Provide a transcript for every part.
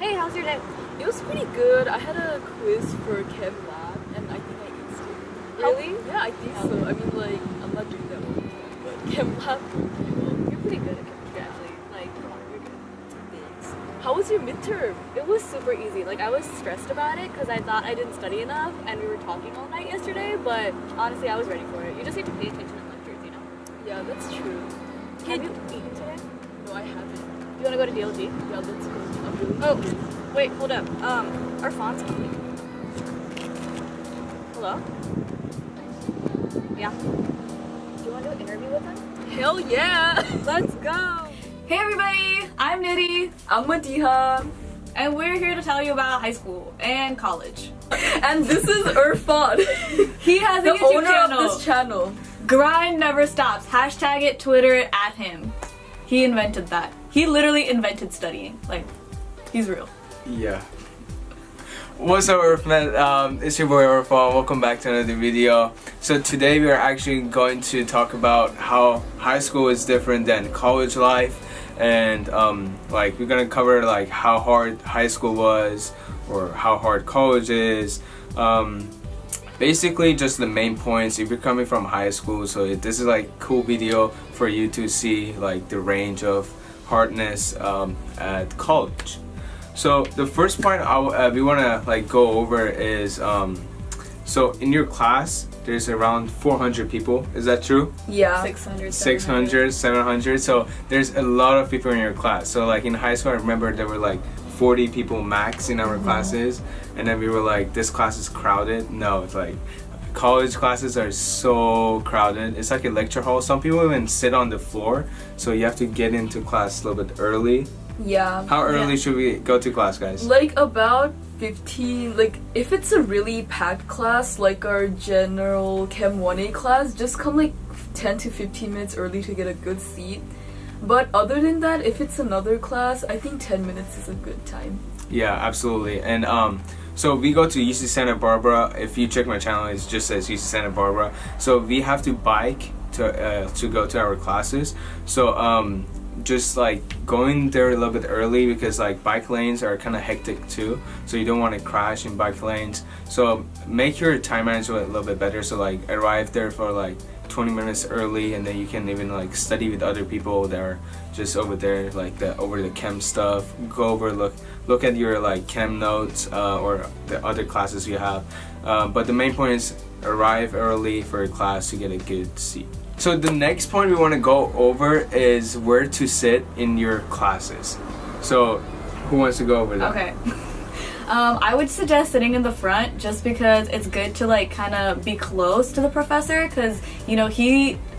Hey, how's your day? It was pretty good. I had a quiz for Chem Lab, and I think I aced it. Really? Yeah, I think so. I mean, like, I'm not doing that all the time, but Chem Lab went pretty well. You're pretty good at chemistry, actually. Like, come on, you're good. Thanks. How was your midterm? It was super easy. Like, I was stressed about it because I thought I didn't study enough, and we were talking all night yesterday, but honestly, I was ready for it. You just need to pay attention in lectures, you know? Yeah, that's true. Have you eaten today? No, I haven't. Do you want to go to DLG? Yeah, let's go. I'm really Oh, hungry. wait, hold up. Our phone's calling. Hello? Yeah. Do you want to do an interview with them? Hell yeah! Let's go! Hey everybody! I'm Nidhi, I'm Madiha. and we're here to tell you about high school and college. And this is Irfan, He has a the YouTube owner channel. of this channel. Grind never stops. Hashtag it, Twitter it, at him. He invented that. He literally invented studying. Like, he's real. Yeah. What's up, Earthman? It's your boy Irfan. Welcome back to another video. So today we are actually going to talk about how high school is different than college life, and like we're gonna cover like how hard high school was or how hard college is. Basically just the main points if you're coming from high school. So this is like cool video for you to see like the range of hardness at college. So the first point we want to like go over is so in your class there's around 400 people. Is that true? Yeah. 600, 600, 700. So there's a lot of people in your class. So like in high school I remember there were like 40 people max in our classes, and then we were like, this class is crowded. No, it's like college classes are so crowded. It's like a lecture hall. Some people even sit on the floor, so you have to get into class a little bit early. Yeah. How early Yeah. should we go to class, guys? Like about 15, like if it's a really packed class, like our general Chem 1A class, just come like 10 to 15 minutes early to get a good seat. But other than that, if it's another class, I think 10 minutes is a good time. Yeah, absolutely. And so we go to UC Santa Barbara. If you check my channel, it just says UC Santa Barbara. So we have to bike to go to our classes. So just like going there a little bit early, because like bike lanes are kind of hectic too, so you don't want to crash in bike lanes. So make your time management a little bit better. So like arrive there for like 20 minutes early, and then you can even like study with other people that are just over there, like over the chem stuff. Go over, look at your like chem notes or the other classes you have. But the main point is arrive early for your class to get a good seat. So the next point we want to go over is where to sit in your classes. So who wants to go over that? Okay. I would suggest sitting in the front just because it's good to like kind of be close to the professor, because you know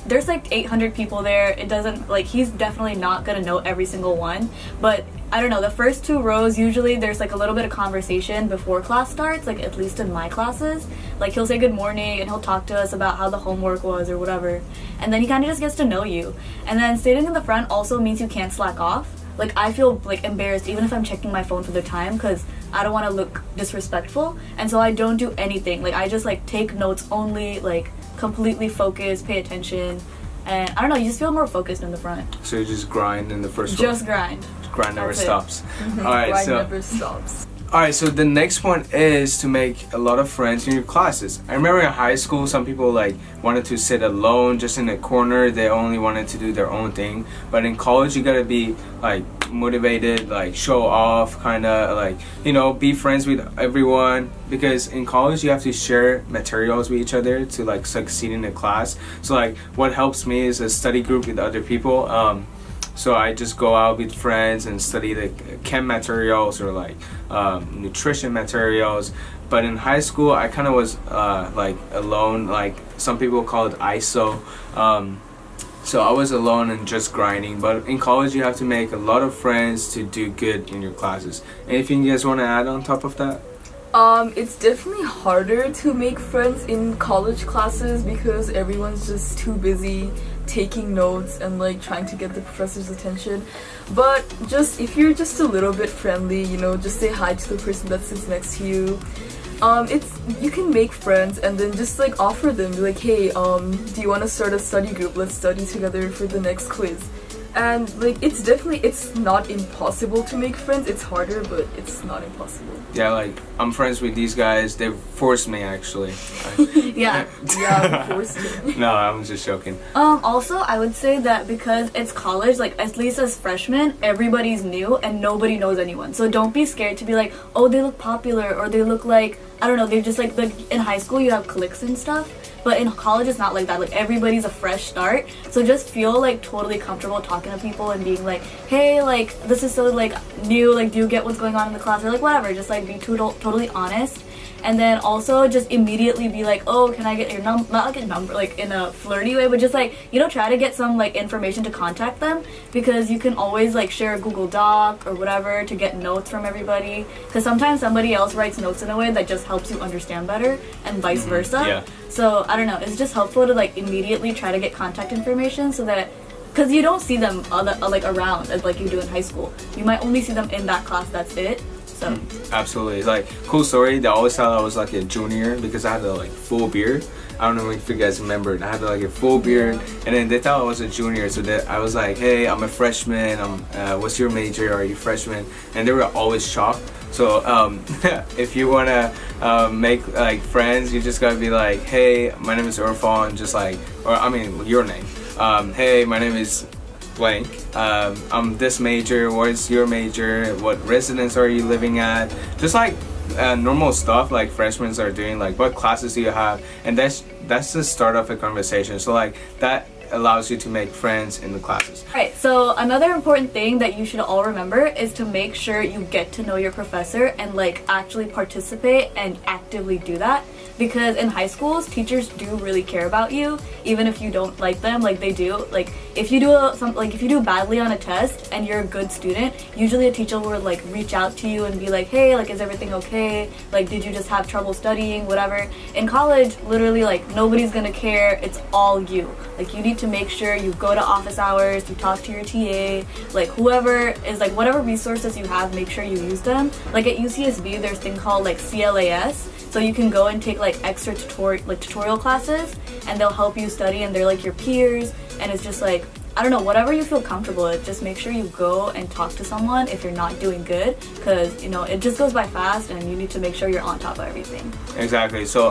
there's like 800 people there. It doesn't like he's definitely not gonna know every single one, but I don't know, the first two rows usually there's like a little bit of conversation before class starts, like at least in my classes. Like he'll say good morning and he'll talk to us about how the homework was or whatever, and then he kind of just gets to know you. And then sitting in the front also means you can't slack off. Like I feel like embarrassed even if I'm checking my phone for the time, because I don't want to look disrespectful, and so I don't do anything. Like I just like take notes only, like completely focus, pay attention, and I don't know, you just feel more focused in the front. So you just grind in the first row. Just grind. Grind never That's it. stops. Alright, Grind so never stops. alright, so the next point is to make a lot of friends in your classes. I remember in high school some people like wanted to sit alone just in a corner. They only wanted to do their own thing. But in college you gotta be like motivated, like show off, kind of like, you know, be friends with everyone, because in college you have to share materials with each other to like succeed in the class. So like what helps me is a study group with other people. So I just go out with friends and study the chem materials or like nutrition materials. But in high school I kind of was like alone, like some people call it ISO. So I was alone and just grinding. But in college you have to make a lot of friends to do good in your classes. Anything you guys want to add on top of that? It's definitely harder to make friends in college classes because everyone's just too busy taking notes and like trying to get the professor's attention. But just if you're just a little bit friendly, you know, just say hi to the person that sits next to you. You can make friends and then just like offer them, be like, hey, do you want to start a study group? Let's study together for the next quiz. And like it's not impossible to make friends. It's harder, but it's not impossible. Yeah, like I'm friends with these guys. They forced me actually. Yeah. Yeah, of course. No, I'm just joking. Also, I would say that because it's college, like at least as freshmen, everybody's new and nobody knows anyone. So don't be scared to be like, oh, they look popular, or they look like, I don't know, they're just like in high school you have cliques and stuff. But in college it's not like that. Like everybody's a fresh start. So just feel like totally comfortable talking to people and being like, hey, like this is so like new, like do you get what's going on in the class, or like whatever. Just like be totally honest. And then also just immediately be like, oh, can I get your number? Not like a number, like in a flirty way, but just like, you know, try to get some like information to contact them, because you can always like share a Google Doc or whatever to get notes from everybody. Because sometimes somebody else writes notes in a way that just helps you understand better, and vice versa. Yeah. So I don't know, it's just helpful to like immediately try to get contact information, so that, because you don't see them like around as like you do in high school. You might only see them in that class, that's it. So Absolutely. Like, cool story, they always thought I was like a junior because I had a like full beard. I don't know if you guys remember, I had like a full beard, and then they thought I was a junior, so that I was like, hey, I'm a freshman, what's your major, are you freshman? And they were always shocked. So if you wanna make like friends, you just gotta be like, hey, my name is Irfan, just like, or I mean your name. Hey, my name is blank. I'm this major. What is your major? What residence are you living at? Just like normal stuff like freshmen are doing. Like, what classes do you have? And that's the start of a conversation. So like that allows you to make friends in the classes. Alright, so another important thing that you should all remember is to make sure you get to know your professor and like actually participate and actively do that. Because in high schools, teachers do really care about you, even if you don't like them, like they do. Like if you do badly on a test and you're a good student, usually a teacher will like reach out to you and be like, hey, like is everything okay? Like did you just have trouble studying, whatever. In college, literally like nobody's gonna care, it's all you. Like you need to make sure you go to office hours, you talk to your TA, like whoever is like whatever resources you have, make sure you use them. Like at UCSB, there's a thing called like CLAS. So you can go and take like extra tutorial classes, and they'll help you study, and they're like your peers, and it's just like, I don't know, whatever you feel comfortable with, just make sure you go and talk to someone if you're not doing good, because you know it just goes by fast and you need to make sure you're on top of everything. Exactly. So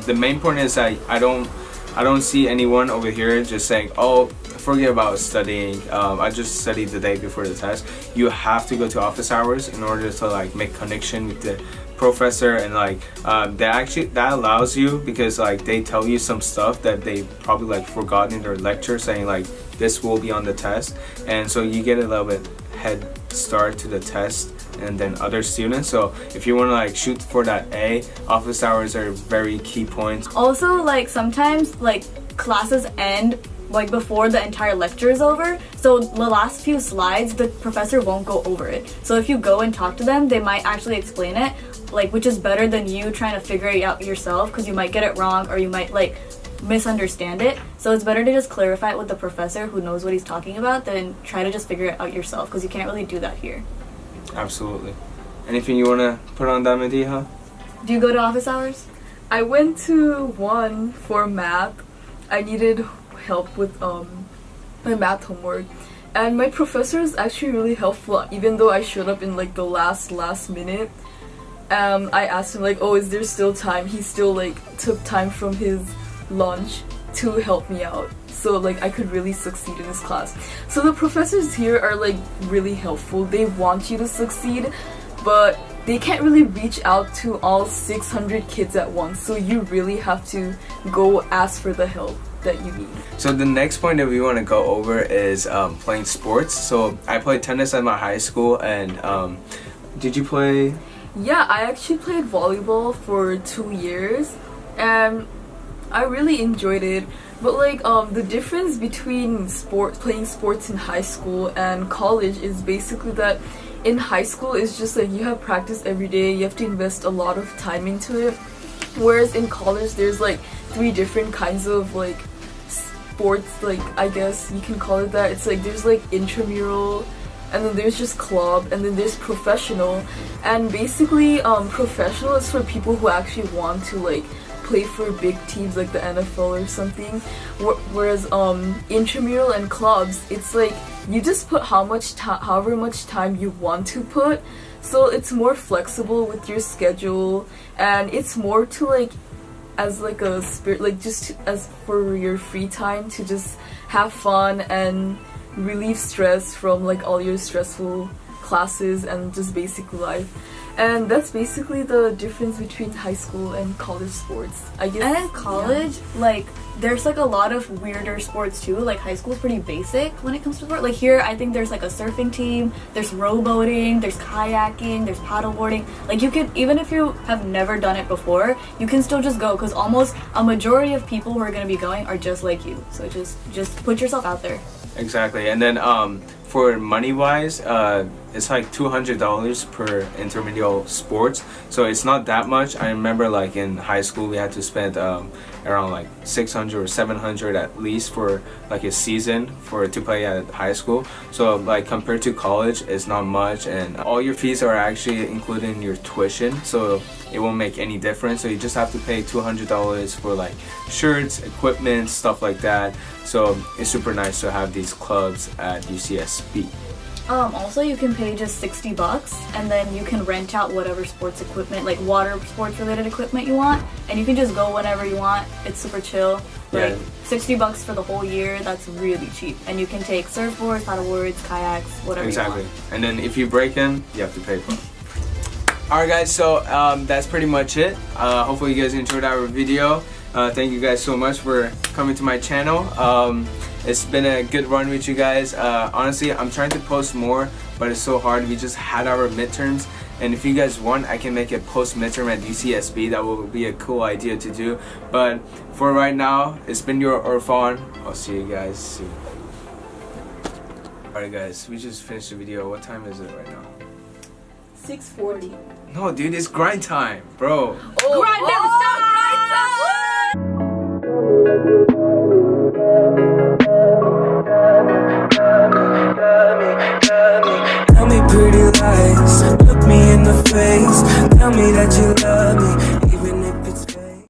the main point is that I don't see anyone over here just saying, oh, forget about studying, I just studied the day before the test. You have to go to office hours in order to like make connection with the professor, and like that allows you, because like they tell you some stuff that they probably like forgotten in their lecture, saying like this will be on the test, and so you get a little bit head start to the test and then other students. So if you want to like shoot for that A, office hours are very key points. Also, like sometimes like classes end like before the entire lecture is over, so the last few slides the professor won't go over it. So if you go and talk to them, they might actually explain it, like, which is better than you trying to figure it out yourself, because you might get it wrong or you might like misunderstand it. So it's better to just clarify it with the professor who knows what he's talking about than try to just figure it out yourself, because you can't really do that here. Absolutely. Anything you want to put on that, Mediha? Do you go to office hours? I went to one for math. I needed help with my math homework, and my professor is actually really helpful, even though I showed up in like the last minute. I asked him like, oh, is there still time? He still like took time from his lunch to help me out, so like I could really succeed in this class. So the professors here are like really helpful. They want you to succeed, but they can't really reach out to all 600 kids at once, so you really have to go ask for the help that you need. So the next point that we want to go over is playing sports. So I played tennis at my high school, and did you play? Yeah, I actually played volleyball for 2 years, and I really enjoyed it. But like the difference between playing sports in high school and college is basically that in high school it's just like you have practice every day, you have to invest a lot of time into it, whereas in college there's like 3 different kinds of like sports, like I guess you can call it that. It's like there's like intramural, and then there's just club, and then there's professional. And basically professional is for people who actually want to like play for big teams like the NFL or something, whereas intramural and clubs, it's like you just put however much time you want to put. So it's more flexible with your schedule, and it's more to like as like a spirit, like just as for your free time to just have fun and relieve stress from like all your stressful classes and just basic life. And that's basically the difference between high school and college sports, I guess. And in college, like, there's like a lot of weirder sports too. Like, high school's pretty basic when it comes to sport. Like, here, I think there's like a surfing team, there's rowboating, there's kayaking, there's paddleboarding. Like, you can, even if you have never done it before, you can still just go, because almost a majority of people who are going to be going are just like you. So just put yourself out there. Exactly. And then for money wise, it's like $200 per intermediate sports, so it's not that much. I remember like in high school we had to spend around like 600 or 700 at least for like a season to play at high school. So like compared to college, it's not much, and all your fees are actually including your tuition, so it won't make any difference. So you just have to pay $200 for like shirts, equipment, stuff like that. So it's super nice to have these clubs at UCSB. Also, you can pay just $60 and then you can rent out whatever sports equipment, like water sports related equipment you want, and you can just go whenever you want. It's super chill. Like, Yeah. $60 for the whole year, that's really cheap. And you can take surfboards, paddleboards, kayaks, whatever Exactly. you want. And then if you break them, you have to pay for them. Alright guys, so that's pretty much it. Hopefully you guys enjoyed our video. Thank you guys so much for coming to my channel. It's been a good run with you guys. Honestly, I'm trying to post more, but it's so hard. We just had our midterms, and if you guys want, I can make a post midterm at UCSB. That will be a cool idea to do. But for right now, it's been your Irfan. I'll see you guys soon. Alright guys, we just finished the video. What time is it right now? 6:40. No dude, it's grind time, bro. Oh, Grind, never stop, grind, stop. oh.